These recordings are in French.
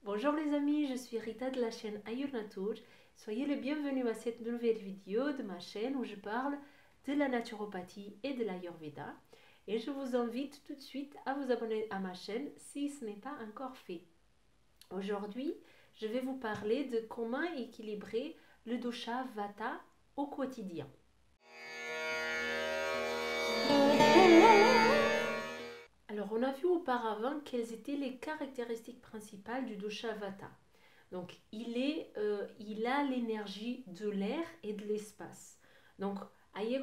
Bonjour les amis, je suis Rita de la chaîne Ayurnatur. Soyez les bienvenus à cette nouvelle vidéo de ma chaîne où je parle de la naturopathie et de l'Ayurveda. Et je vous invite tout de suite à vous abonner à ma chaîne si ce n'est pas encore fait. Aujourd'hui, je vais vous parler de comment équilibrer le dosha Vata au quotidien. Alors, on a vu auparavant quelles étaient les caractéristiques principales du dosha Vata. Donc, il a l'énergie de l'air et de l'espace. Donc, ayez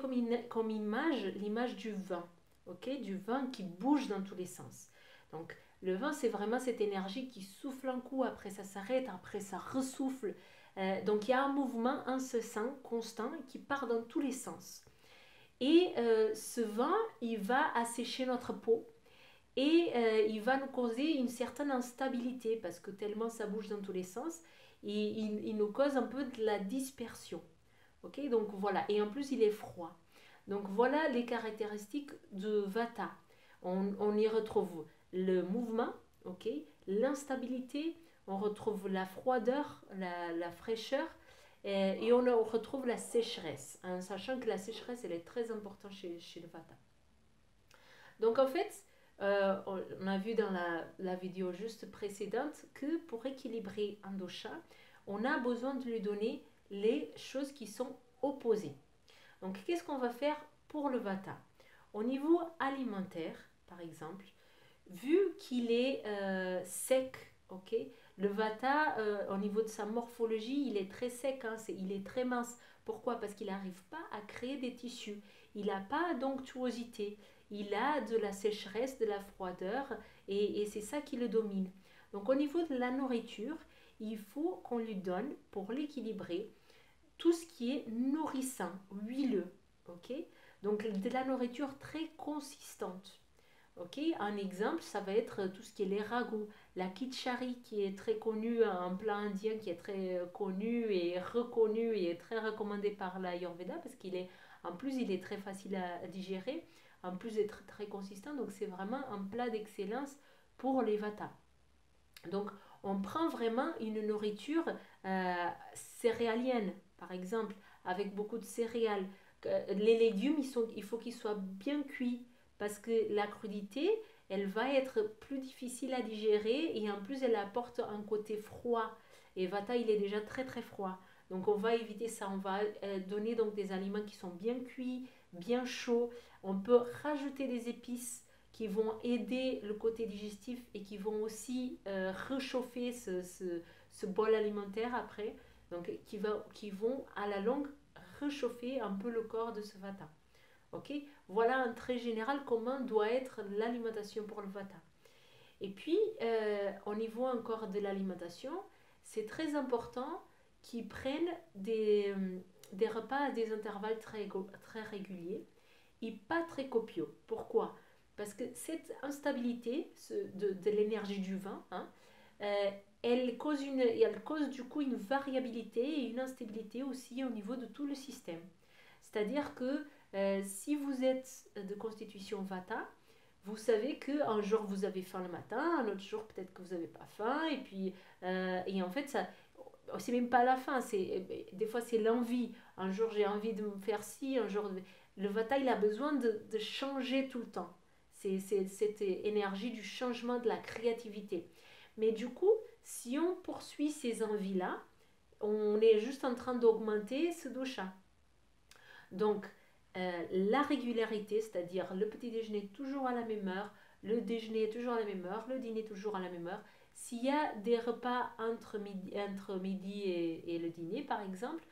comme image l'image du vent, ok, du vent qui bouge dans tous les sens. Donc, le vent, c'est vraiment cette énergie qui souffle un coup, après ça s'arrête, après ça ressouffle. Donc, il y a un mouvement incessant, constant, qui part dans tous les sens. Et ce vent, il va assécher notre peau et il va nous causer une certaine instabilité parce que tellement ça bouge dans tous les sens et il nous cause un peu de la dispersion. Ok, donc voilà, et en plus il est froid. Donc voilà les caractéristiques de Vata. On y retrouve le mouvement, ok, l'instabilité, on retrouve la froideur, la fraîcheur et on retrouve la sécheresse, hein, sachant que la sécheresse elle est très importante chez le Vata. Donc en fait, on a vu dans la vidéo juste précédente que pour équilibrer un dosha, on a besoin de lui donner les choses qui sont opposées. Donc qu'est-ce qu'on va faire pour le vata? Au niveau alimentaire, par exemple, vu qu'il est sec, ok, le vata, au niveau de sa morphologie, il est très sec, hein, il est très mince. Pourquoi? Parce qu'il n'arrive pas à créer des tissus. Il n'a pas d'onctuosité. Il a de la sécheresse, de la froideur, et c'est ça qui le domine. Donc au niveau de la nourriture, il faut qu'on lui donne, pour l'équilibrer, tout ce qui est nourrissant, huileux, ok. Donc de la nourriture très consistante. Ok, un exemple, ça va être tout ce qui est les ragoûts, la kitchari qui est très connue, un plat indien qui est très connu et reconnu et très recommandé par l'Ayurveda parce qu'il est, en plus, il est très facile à digérer, en plus d'être très consistant, donc c'est vraiment un plat d'excellence pour les Vata. Donc, on prend vraiment une nourriture céréalienne, par exemple, avec beaucoup de céréales. Les légumes, il faut qu'ils soient bien cuits parce que la crudité, elle va être plus difficile à digérer et en plus, elle apporte un côté froid. Et Vata, il est déjà très très froid. Donc, on va éviter ça. On va donner donc des aliments qui sont bien cuits, bien chauds. On peut rajouter des épices qui vont aider le côté digestif et qui vont aussi réchauffer ce bol alimentaire après, donc qui vont à la longue réchauffer un peu le corps de ce vata. Ok, voilà en très général comment doit être l'alimentation pour le vata. Et puis, au niveau encore de l'alimentation, c'est très important qu'ils prennent des repas à des intervalles très réguliers et pas très copieux. Pourquoi? Parce que cette instabilité de l'énergie du vin, hein, euh, elle cause du coup une variabilité et une instabilité aussi au niveau de tout le système. C'est-à-dire que si vous êtes de constitution Vata, vous savez qu'un jour vous avez faim le matin, un autre jour peut-être que vous n'avez pas faim, et puis et en fait ça, c'est même pas la faim, des fois c'est l'envie. Un jour j'ai envie de me faire ci, un jour le Vata il a besoin de changer tout le temps. C'est cette énergie du changement, de la créativité. Mais du coup, si on poursuit ces envies-là, on est juste en train d'augmenter ce dosha. Donc, la régularité, c'est-à-dire le petit déjeuner toujours à la même heure, le déjeuner toujours à la même heure, le dîner toujours à la même heure. S'il y a des repas entre midi et le dîner, par exemple,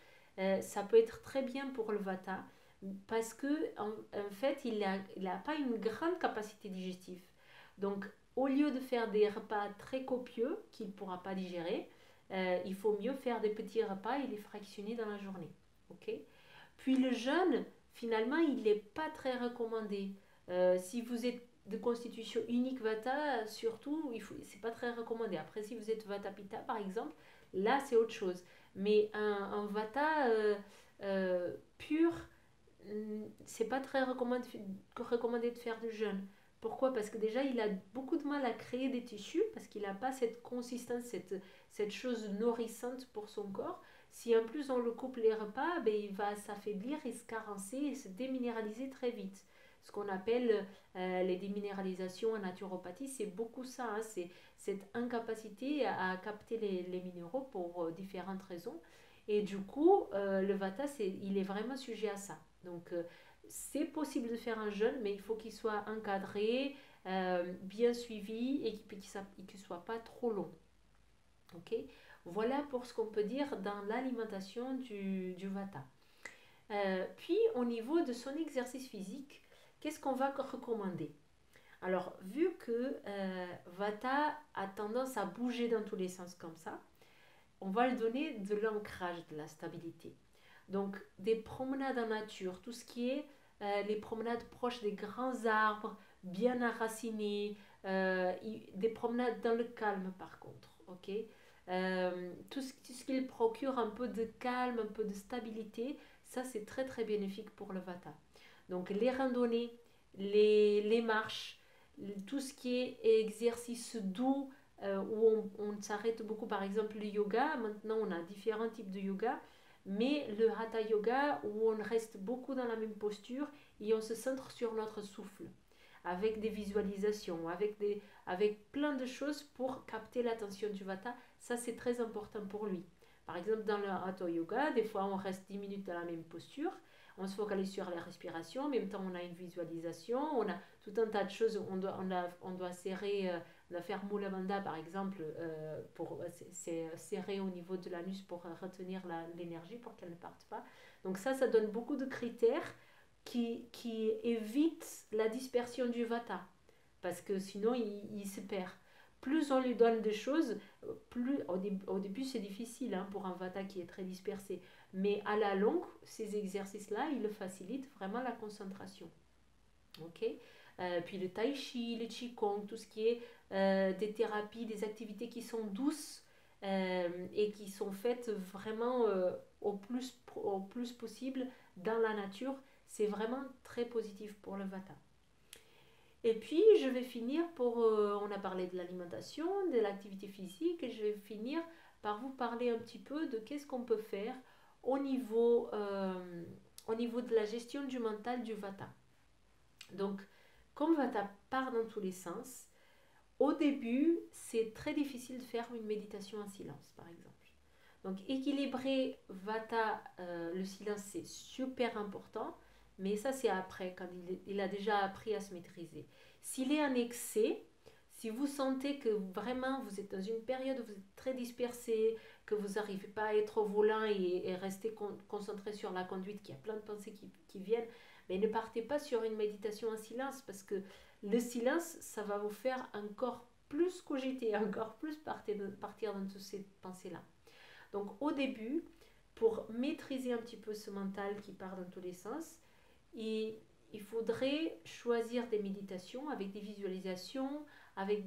ça peut être très bien pour le vata parce que en fait, il n'a pas une grande capacité digestive. Donc, au lieu de faire des repas très copieux qu'il ne pourra pas digérer, il faut mieux faire des petits repas et les fractionner dans la journée. Ok. Puis le jeûne, finalement, il n'est pas très recommandé. Si vous êtes de constitution unique Vata, surtout, c'est pas très recommandé. Après, si vous êtes Vata Pitta, par exemple, là, c'est autre chose. Mais un Vata pur, c'est pas très recommandé de faire du jeûne. Pourquoi? Parce que déjà, il a beaucoup de mal à créer des tissus parce qu'il n'a pas cette consistance, cette chose nourrissante pour son corps. Si en plus on le coupe les repas, ben, il va s'affaiblir et se carencer et se déminéraliser très vite. Ce qu'on appelle les déminéralisations en naturopathie, c'est beaucoup ça. Hein, c'est cette incapacité à capter les minéraux pour différentes raisons. Et du coup, le vata, il est vraiment sujet à ça. Donc, c'est possible de faire un jeûne, mais il faut qu'il soit encadré, bien suivi et qu'il ne soit pas trop long. Ok. Voilà pour ce qu'on peut dire dans l'alimentation du vata. Puis, au niveau de son exercice physique, qu'est-ce qu'on va recommander? Alors, vu que vata a tendance à bouger dans tous les sens comme ça, on va lui donner de l'ancrage, de la stabilité. Donc, des promenades en nature, tout ce qui est les promenades proches des grands arbres, bien enracinés, des promenades dans le calme par contre, ok. Tout ce qui procure un peu de calme, un peu de stabilité, ça c'est très très bénéfique pour le vata. Donc les randonnées, les marches, tout ce qui est exercice doux, où on s'arrête beaucoup, par exemple le yoga. Maintenant, on a différents types de yoga, mais le hatha yoga, où on reste beaucoup dans la même posture et on se centre sur notre souffle, avec des visualisations, avec plein de choses pour capter l'attention du vata. Ça, c'est très important pour lui. Par exemple, dans le hatha yoga, des fois, on reste 10 minutes dans la même posture. On se focalise sur la respiration, en même temps on a une visualisation, on a tout un tas de choses, on doit serrer, on doit faire Mula Bandha par exemple, pour serrer au niveau de l'anus pour retenir l'énergie pour qu'elle ne parte pas. Donc ça donne beaucoup de critères qui évitent la dispersion du vata, parce que sinon il se perd. Plus on lui donne des choses, plus au début c'est difficile hein, pour un vata qui est très dispersé. Mais à la longue, ces exercices-là, ils facilitent vraiment la concentration. Ok. Puis le tai chi, le qigong, tout ce qui est des thérapies, des activités qui sont douces et qui sont faites vraiment au plus possible dans la nature, c'est vraiment très positif pour le vata. Et puis, je vais finir on a parlé de l'alimentation, de l'activité physique, et je vais finir par vous parler un petit peu de qu'est-ce qu'on peut faire au au niveau de la gestion du mental du vata. Donc, comme vata part dans tous les sens, au début, c'est très difficile de faire une méditation en silence, par exemple. Donc, équilibrer vata, le silence, c'est super important, mais ça, c'est après, quand il a déjà appris à se maîtriser. S'il est en excès, si vous sentez que vraiment vous êtes dans une période où vous êtes très dispersé, que vous n'arrivez pas à être au volant et rester concentré sur la conduite, qu'il y a plein de pensées qui viennent, mais ne partez pas sur une méditation en silence parce que le silence, ça va vous faire encore plus cogiter, encore plus partir dans toutes ces pensées-là. Donc au début, pour maîtriser un petit peu ce mental qui part dans tous les sens, il faudrait choisir des méditations avec des visualisations, avec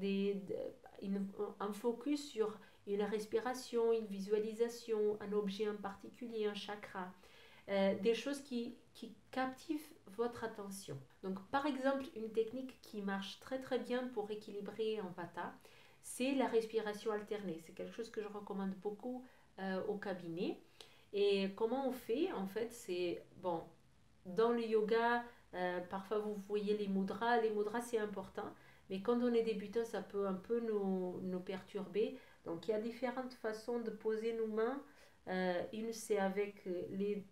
un focus sur une respiration, une visualisation, un objet en particulier, un chakra, des choses qui captivent votre attention. Donc par exemple, une technique qui marche très très bien pour équilibrer un vata, c'est la respiration alternée. C'est quelque chose que je recommande beaucoup au cabinet. Et comment on fait? En fait, c'est bon, dans le yoga, parfois vous voyez les mudras. Les mudras, c'est important. Mais quand on est débutant, ça peut un peu nous perturber. Donc, il y a différentes façons de poser nos mains. Une, c'est avec les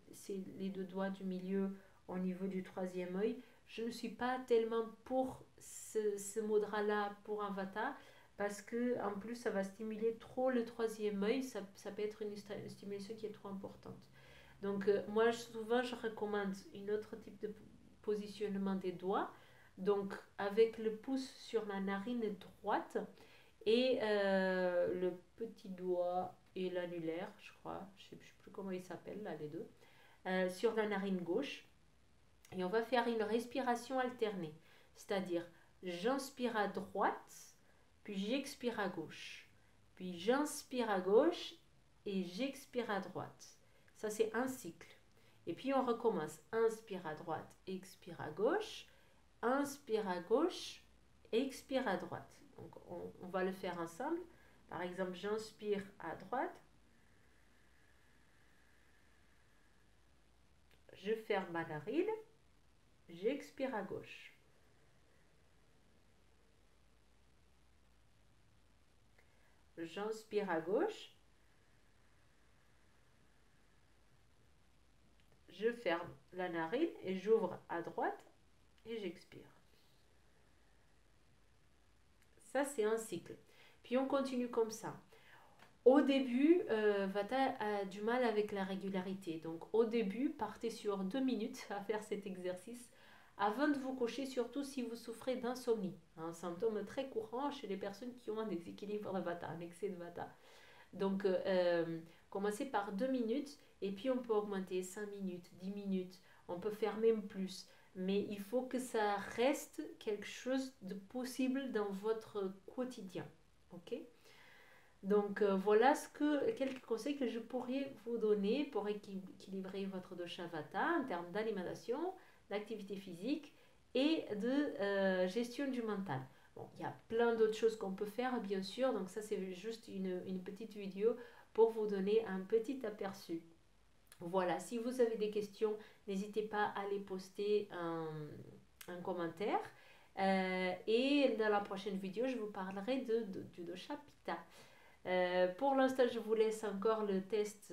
deux doigts du milieu au niveau du troisième œil. Je ne suis pas tellement pour ce mudra-là pour un vata parce que en plus, ça va stimuler trop le troisième œil. Ça peut être une stimulation qui est trop importante. Donc, moi, souvent, je recommande un autre type de positionnement des doigts. Donc, avec le pouce sur la narine droite et le petit doigt et l'annulaire, je crois, je ne sais plus comment ils s'appellent, là, les deux, sur la narine gauche. Et on va faire une respiration alternée. C'est-à-dire, j'inspire à droite, puis j'expire à gauche. Puis j'inspire à gauche et j'expire à droite. Ça, c'est un cycle. Et puis, on recommence. Inspire à droite, expire à gauche. Inspire à gauche, et expire à droite. Donc on va le faire ensemble. Par exemple, j'inspire à droite, je ferme ma narine, j'expire à gauche. J'inspire à gauche, je ferme la narine et j'ouvre à droite et j'expire. Ça, c'est un cycle. Puis on continue comme ça. Au début, Vata a du mal avec la régularité. Donc au début, partez sur 2 minutes à faire cet exercice avant de vous coucher, surtout si vous souffrez d'insomnie. Un symptôme très courant chez les personnes qui ont un déséquilibre de Vata, un excès de Vata. Donc commencez par 2 minutes et puis on peut augmenter 5 minutes, 10 minutes, on peut faire même plus. Mais il faut que ça reste quelque chose de possible dans votre quotidien. Ok? Donc voilà quelques conseils que je pourrais vous donner pour équilibrer votre dosha vata en termes d'alimentation, d'activité physique et de gestion du mental. Bon, il y a plein d'autres choses qu'on peut faire bien sûr, donc ça c'est juste une petite vidéo pour vous donner un petit aperçu. Voilà, si vous avez des questions, n'hésitez pas à les poster en commentaire. Et dans la prochaine vidéo, je vous parlerai du dosha pitta. Pour l'instant, je vous laisse encore le test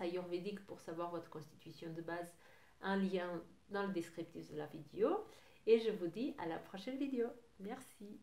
ayurvédique pour savoir votre constitution de base, un lien dans le descriptif de la vidéo. Et je vous dis à la prochaine vidéo. Merci.